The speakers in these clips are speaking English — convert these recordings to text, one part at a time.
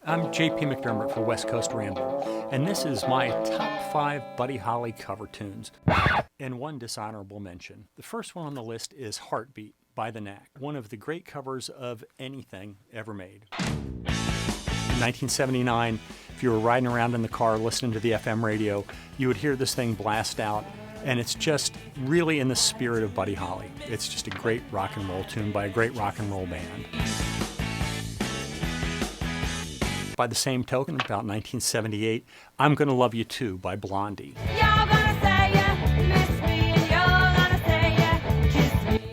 I'm J.P. McDermott for West Coast Ramble, and this is my top 5 Buddy Holly cover tunes, and one dishonorable mention. The first one on the list is Heartbeat by The Knack, one of the great covers of anything ever made. In 1979, if you were riding around in the car listening to the FM radio, you would hear this thing blast out, and it's just really in the spirit of Buddy Holly. It's just a great rock and roll tune by a great rock and roll band. By the same token, about 1978, I'm Gonna Love You Too by Blondie.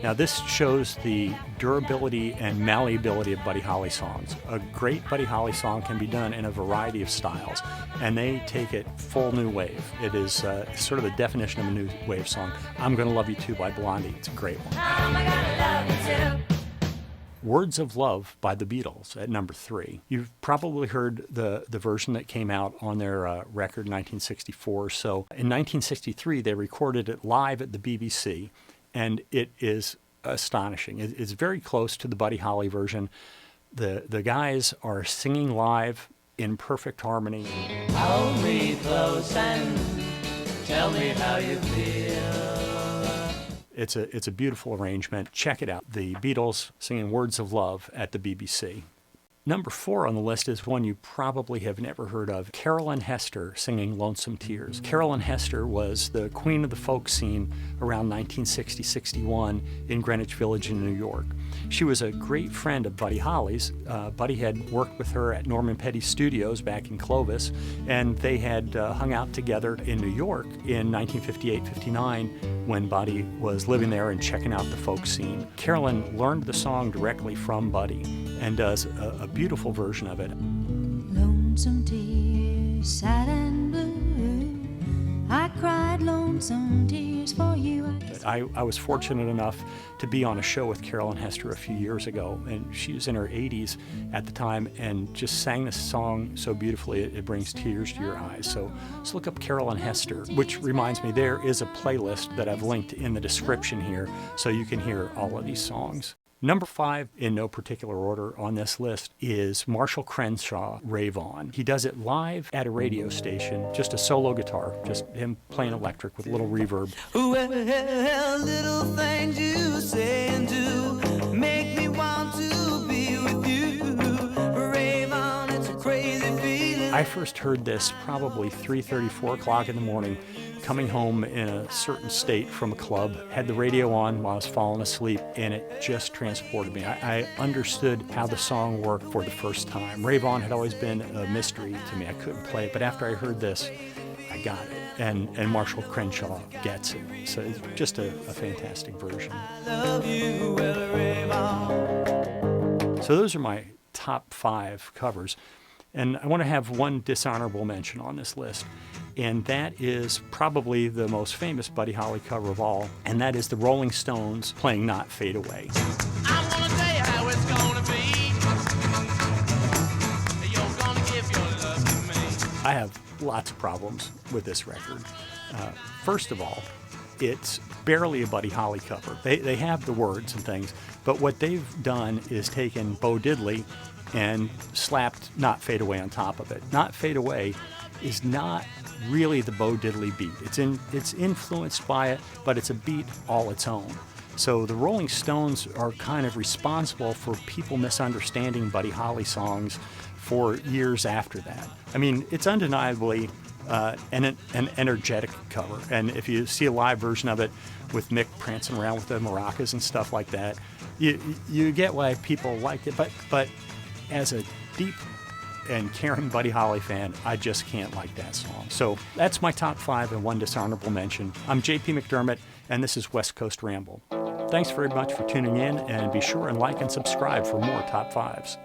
Now this shows the durability and malleability of Buddy Holly songs. A great Buddy Holly song can be done in a variety of styles, and they take it full new wave. It is sort of the definition of a new wave song. I'm Gonna Love You Too by Blondie. It's a great one. Words of Love by the Beatles at number 3. You've probably heard the version that came out on their record in 1964. So in 1963, they recorded it live at the BBC, and it is astonishing. It's very close to the Buddy Holly version. The guys are singing live in perfect harmony. Hold me close and tell me how you feel. It's a beautiful arrangement. Check it out. The Beatles singing Words of Love at the BBC. Number 4 on the list is one you probably have never heard of, Carolyn Hester singing Lonesome Tears. Carolyn Hester was the queen of the folk scene around 1960-61 in Greenwich Village in New York. She was a great friend of Buddy Holly's. Buddy had worked with her at Norman Petty's studios back in Clovis, and they had hung out together in New York in 1958-59 when Buddy was living there and checking out the folk scene. Carolyn learned the song directly from Buddy and does a beautiful version of it. Lonesome tears, sad and blue, I cried lonesome tears for you. I was fortunate enough to be on a show with Carolyn Hester a few years ago, and she was in her 80s at the time and just sang this song so beautifully it brings tears to your eyes. So let's look up Carolyn Hester, which reminds me there is a playlist that I've linked in the description here so you can hear all of these songs. Number 5, in no particular order on this list, is Marshall Crenshaw, Rayvon. He does it live at a radio station, just a solo guitar, just him playing electric with a little reverb. Well, little things you say and do make me want to be with you. Rayvon, it's a crazy feeling. I first heard this probably 3:30, 4 o'clock in the morning, coming home in a certain state from a club, had the radio on while I was falling asleep, and it just transported me. I understood how the song worked for the first time. Rayvon had always been a mystery to me. I couldn't play it, but after I heard this, I got it. And Marshall Crenshaw gets it. So it's just a fantastic version. I love you, well, Rayvon. So those are my top 5 covers. And I want to have one dishonorable mention on this list, and that is probably the most famous Buddy Holly cover of all, and that is the Rolling Stones playing Not Fade Away. I want to tell you how it's going to be. You're going to give your love to me. I have lots of problems with this record. First of all, it's barely a Buddy Holly cover. They have the words and things, but what they've done is taken Bo Diddley and slapped Not Fade Away on top of it. Not Fade Away is not really the Bo Diddley beat. It's influenced by it, but it's a beat all its own. So the Rolling Stones are kind of responsible for people misunderstanding Buddy Holly songs for years after that. I mean, it's undeniably an energetic cover, and if you see a live version of it with Mick prancing around with the maracas and stuff like that, you get why people liked it, but as a deep and caring Buddy Holly fan, I just can't like that song. So that's my top 5 and one dishonorable mention. I'm J.P. McDermott, and this is West Coast Ramble. Thanks very much for tuning in, and be sure and like and subscribe for more top 5s.